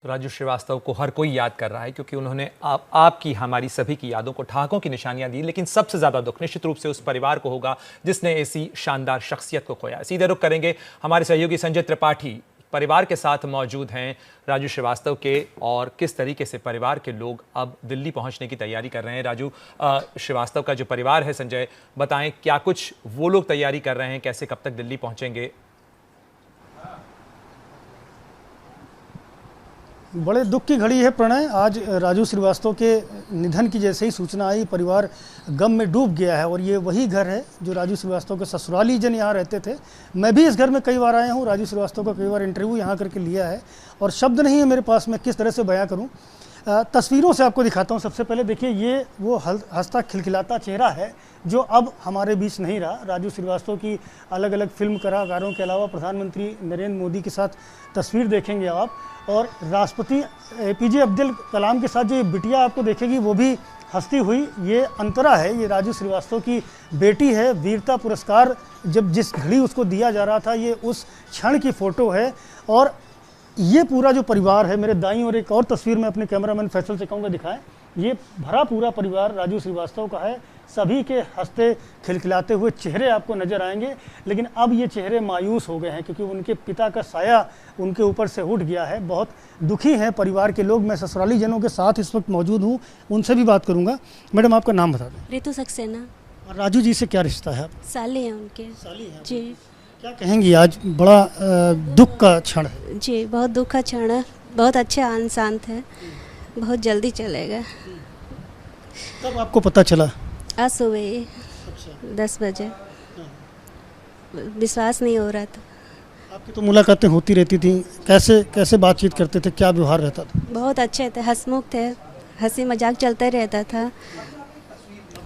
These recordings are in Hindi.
राजू श्रीवास्तव को हर कोई याद कर रहा है क्योंकि उन्होंने आपकी हमारी सभी की यादों को ठहाकों की निशानियां दी, लेकिन सबसे ज्यादा दुख निश्चित रूप से उस परिवार को होगा जिसने ऐसी शानदार शख्सियत को खोया। सीधे रुख करेंगे, हमारे सहयोगी संजय त्रिपाठी परिवार के साथ मौजूद हैं राजू श्रीवास्तव के, और किस तरीके से परिवार के लोग अब दिल्ली पहुंचने की तैयारी कर रहे हैं। राजू श्रीवास्तव का जो परिवार है, संजय बताएं क्या कुछ वो लोग तैयारी कर रहे हैं, कैसे कब तक दिल्ली पहुंचेंगे। बड़े दुख की घड़ी है प्रणय। आज राजू श्रीवास्तव के निधन की जैसे ही सूचना आई, परिवार गम में डूब गया है। और ये वही घर है जो राजू श्रीवास्तव के ससुराली जन यहाँ रहते थे। मैं भी इस घर में कई बार आया हूँ, राजू श्रीवास्तव का कई बार इंटरव्यू यहाँ करके लिया है और शब्द नहीं है मेरे पास, मैं किस तरह से बयां करूँ। तस्वीरों से आपको दिखाता हूँ। सबसे पहले देखिए, ये वो हंसता खिलखिलाता चेहरा है जो अब हमारे बीच नहीं रहा। राजू श्रीवास्तव की अलग अलग फिल्म कलाकारों के अलावा प्रधानमंत्री नरेंद्र मोदी के साथ तस्वीर देखेंगे आप, और राष्ट्रपति APJ अब्दुल कलाम के साथ जो ये बिटिया आपको देखेगी वो भी हंसती हुई। ये अंतरा है, ये राजू श्रीवास्तव की बेटी है। वीरता पुरस्कार जब जिस घड़ी उसको दिया जा रहा था, ये उस क्षण की फ़ोटो है। और ये पूरा जो परिवार है, मेरे दाईं और एक और तस्वीर में अपने कैमरामैन फैसल से कहूँगा दिखाएं, ये भरा पूरा परिवार राजू श्रीवास्तव का है। सभी के हंसते खिलखिलाते हुए चेहरे आपको नजर आएंगे, लेकिन अब ये चेहरे मायूस हो गए हैं क्योंकि उनके पिता का साया उनके ऊपर से उठ गया है। बहुत दुखी हैं परिवार के लोग। मैं ससुराली जनों के साथ इस वक्त मौजूद हूँ, उनसे भी बात करूँगा। मैडम, आपका नाम बता दें। ऋतु सक्सेना। और राजू जी से क्या रिश्ता है? साली हैं उनके। साली हैं जी। क्या कहेंगी, आज बड़ा दुख का क्षण है? जी, बहुत दुख का क्षण है। बहुत अच्छे इंसान थे, बहुत जल्दी चले गए। कब आपको पता चला? आज सुबह ही 10 बजे। विश्वास नहीं हो रहा था। आपकी तो मुलाकातें होती रहती थी, कैसे कैसे बातचीत करते थे, क्या व्यवहार रहता था? बहुत अच्छे थे, हंसमुख थे, हंसी मजाक चलता रहता था।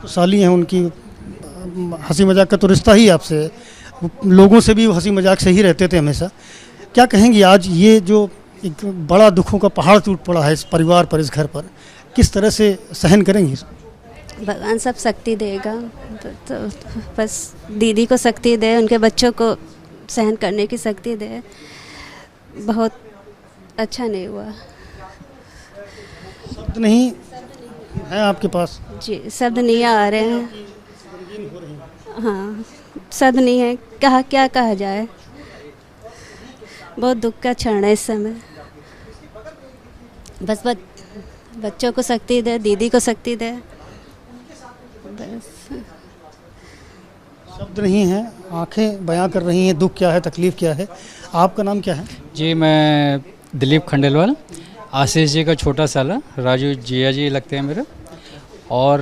तो साली हैं उनकी, हंसी मजाक का तो रिश्ता ही आपसे है, लोगों से भी हंसी मजाक से ही रहते थे हमेशा। क्या कहेंगी, आज ये जो एक बड़ा दुखों का पहाड़ टूट पड़ा है इस परिवार पर, इस घर पर, किस तरह से सहन करेंगी? भगवान सब शक्ति देगा, तो बस दीदी को शक्ति दे, उनके बच्चों को सहन करने की शक्ति दे। बहुत अच्छा नहीं हुआ। शब्द नहीं है आपके पास? जी, शब्द नहीं आ रहे हैं। हाँ, शब्द नहीं है, क्या कहा जाए। बहुत दुख का क्षण है इस समय। बस बच्चों को शक्ति दे, दीदी को शक्ति दे, बस। शब्द नहीं है, आंखें बयां कर रही हैं दुख क्या है, तकलीफ क्या है। आपका नाम क्या है? जी, मैं दिलीप खंडेलवाल, आशीष जी का छोटा साला। राजू जिया जी लगते हैं मेरे। और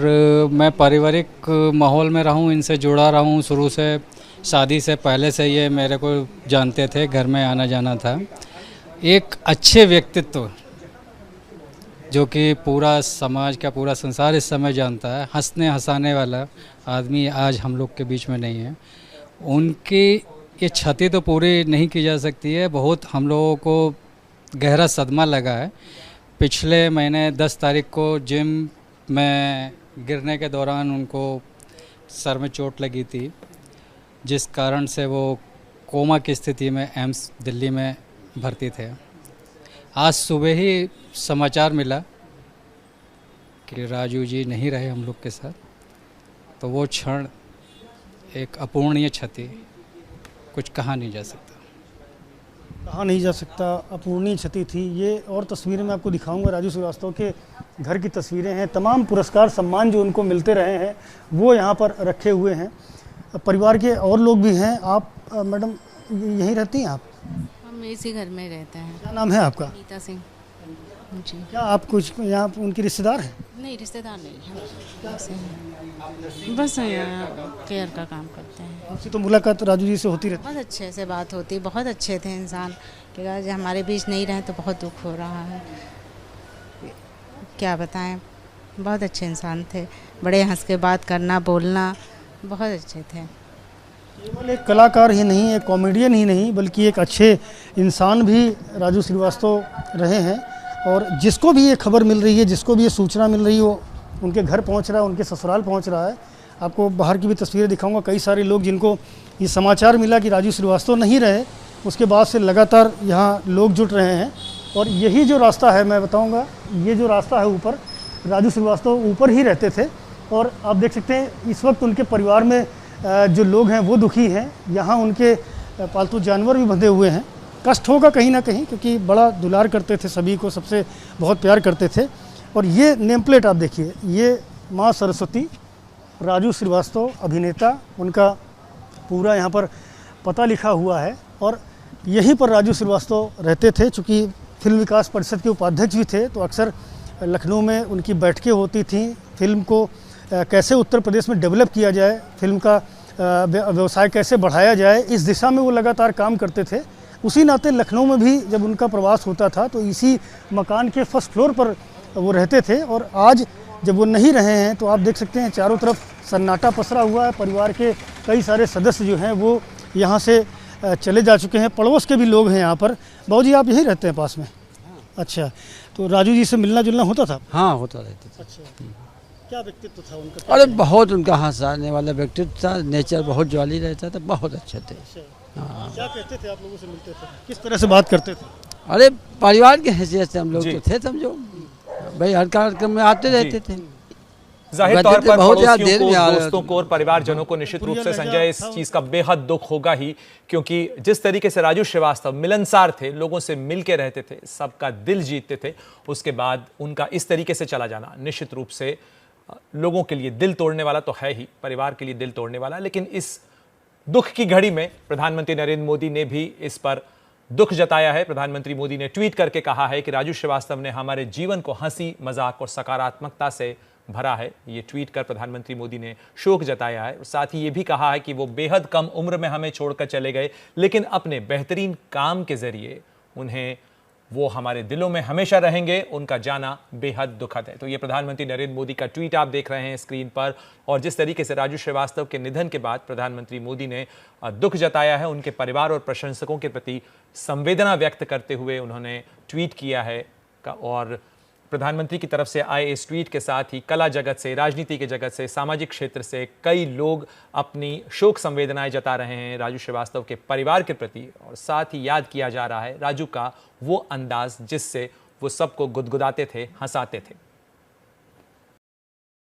मैं पारिवारिक माहौल में रहा हूँ, इनसे जुड़ा रहा हूँ शुरू से। शादी से पहले से ये मेरे को जानते थे, घर में आना जाना था। एक अच्छे व्यक्तित्व जो कि पूरा समाज का, पूरा संसार इस समय जानता है, हंसने हंसाने वाला आदमी आज हम लोग के बीच में नहीं है। उनकी ये क्षति तो पूरी नहीं की जा सकती है। बहुत हम लोगों को गहरा सदमा लगा है। पिछले महीने 10 तारीख को जिम में गिरने के दौरान उनको सर में चोट लगी थी, जिस कारण से वो कोमा की स्थिति में एम्स दिल्ली में भर्ती थे। आज सुबह ही समाचार मिला कि राजू जी नहीं रहे हम लोग के साथ। तो वो क्षण एक अपूर्णीय क्षति, कुछ कहा नहीं जा सकता। कहा नहीं जा सकता, अपूर्णीय क्षति थी। ये और तस्वीरें मैं आपको दिखाऊंगा, राजू श्रीवास्तव के घर की तस्वीरें हैं। तमाम पुरस्कार सम्मान जो उनको मिलते रहे हैं वो यहाँ पर रखे हुए हैं। परिवार के और लोग भी हैं। आप मैडम यहीं रहती हैं? आप? हम इसी घर में रहते हैं। क्या नाम है आपका? नीता सिंह जी। क्या आप कुछ यहाँ उनकी रिश्तेदार हैं? नहीं, रिश्तेदार नहीं है, बस यहाँ केयर का काम करते हैं। आपसे तो मुलाकात राजू जी से होती रहती? बहुत अच्छे से बात होती, बहुत अच्छे थे इंसान। कि आज हमारे बीच नहीं रहे तो बहुत दुख हो रहा है, क्या बताएं। बहुत अच्छे इंसान थे, बड़े हंस के बात करना, बोलना, बहुत अच्छे थे। केवल एक कलाकार ही नहीं, एक कॉमेडियन ही नहीं, बल्कि एक अच्छे इंसान भी राजू श्रीवास्तव रहे हैं। और जिसको भी ये खबर मिल रही है, जिसको भी ये सूचना मिल रही है, वो उनके घर पहुंच रहा है, उनके ससुराल पहुंच रहा है। आपको बाहर की भी तस्वीरें दिखाऊंगा। कई सारे लोग जिनको ये समाचार मिला कि राजू श्रीवास्तव नहीं रहे, उसके बाद से लगातार यहाँ लोग जुट रहे हैं। और यही जो रास्ता है मैं बताऊंगा, ये जो रास्ता है ऊपर, राजू श्रीवास्तव ऊपर ही रहते थे और आप देख सकते हैं इस वक्त उनके परिवार में जो लोग हैं वो दुखी हैं। यहाँ उनके पालतू जानवर भी बंधे हुए हैं। कष्ट होगा कहीं ना कहीं, क्योंकि बड़ा दुलार करते थे सभी को, सबसे बहुत प्यार करते थे। और ये नेम प्लेट आप देखिए, ये माँ सरस्वती, राजू श्रीवास्तव अभिनेता, उनका पूरा यहाँ पर पता लिखा हुआ है। और यहीं पर राजू श्रीवास्तव रहते थे। चूँकि फिल्म विकास परिषद के उपाध्यक्ष भी थे, तो अक्सर लखनऊ में उनकी बैठकें होती थीं। फिल्म को कैसे उत्तर प्रदेश में डेवलप किया जाए, फिल्म का व्यवसाय कैसे बढ़ाया जाए, इस दिशा में वो लगातार काम करते थे। उसी नाते लखनऊ में भी जब उनका प्रवास होता था तो इसी मकान के फर्स्ट फ्लोर पर वो रहते थे। और आज जब वो नहीं रहे हैं तो आप देख सकते हैं चारों तरफ सन्नाटा पसरा हुआ है। परिवार के कई सारे सदस्य जो हैं वो यहाँ से चले जा चुके हैं। पड़ोस के भी लोग हैं यहाँ पर। बाबूजी आप यहीं रहते हैं पास में? अच्छा, तो राजू जी से मिलना जुलना होता था? हाँ, होता रहता था। अच्छा, क्या व्यक्तित्व था उनका? अरे बहुत उनका हंसाने वाला व्यक्तित्व था, नेचर बहुत ज्वाली रहता था, बहुत अच्छे थे। हाँ। क्या कहते थे आप लोगों से मिलते थे, किस तरह से बात करते थे? अरे परिवार के हैसियत से हम लोग तो थे, समझो भाई, हर कार्यक्रम में आते रहते थे। जाहिर तौर पर बहुत याद पड़ोसियों को, देर में दोस्तों को और परिवारजनों को निश्चित रूप से संजय इस चीज का बेहद दुख होगा ही, क्योंकि जिस तरीके से राजू श्रीवास्तव मिलनसार थे, लोगों से मिलके रहते थे, सबका दिल जीतते थे, उसके बाद उनका इस तरीके से चला जाना निश्चित रूप से लोगों के लिए दिल तोड़ने वाला तो है ही, परिवार के लिए दिल तोड़ने वाला। लेकिन इस दुख की घड़ी में प्रधानमंत्री नरेंद्र मोदी ने भी इस पर दुख जताया है। प्रधानमंत्री मोदी ने ट्वीट करके कहा है कि राजू श्रीवास्तव ने हमारे जीवन को हंसी, मजाक और सकारात्मकता से भरा है। ये ट्वीट कर प्रधानमंत्री मोदी ने शोक जताया है। साथ ही ये भी कहा है कि वो बेहद कम उम्र में हमें छोड़कर चले गए, लेकिन अपने बेहतरीन काम के जरिए वो हमारे दिलों में हमेशा रहेंगे। उनका जाना बेहद दुखद है। तो ये प्रधानमंत्री नरेंद्र मोदी का ट्वीट आप देख रहे हैं स्क्रीन पर। और जिस तरीके से राजू श्रीवास्तव के निधन के बाद प्रधानमंत्री मोदी ने दुख जताया है, उनके परिवार और प्रशंसकों के प्रति संवेदना व्यक्त करते हुए उन्होंने ट्वीट किया है। और प्रधानमंत्री की तरफ से आए इस ट्वीट के साथ ही कला जगत से, राजनीति के जगत से, सामाजिक क्षेत्र से कई लोग अपनी शोक संवेदनाएं जता रहे हैं राजू श्रीवास्तव के परिवार के प्रति। और साथ ही याद किया जा रहा है राजू का वो अंदाज जिससे वो सबको गुदगुदाते थे, हंसाते थे।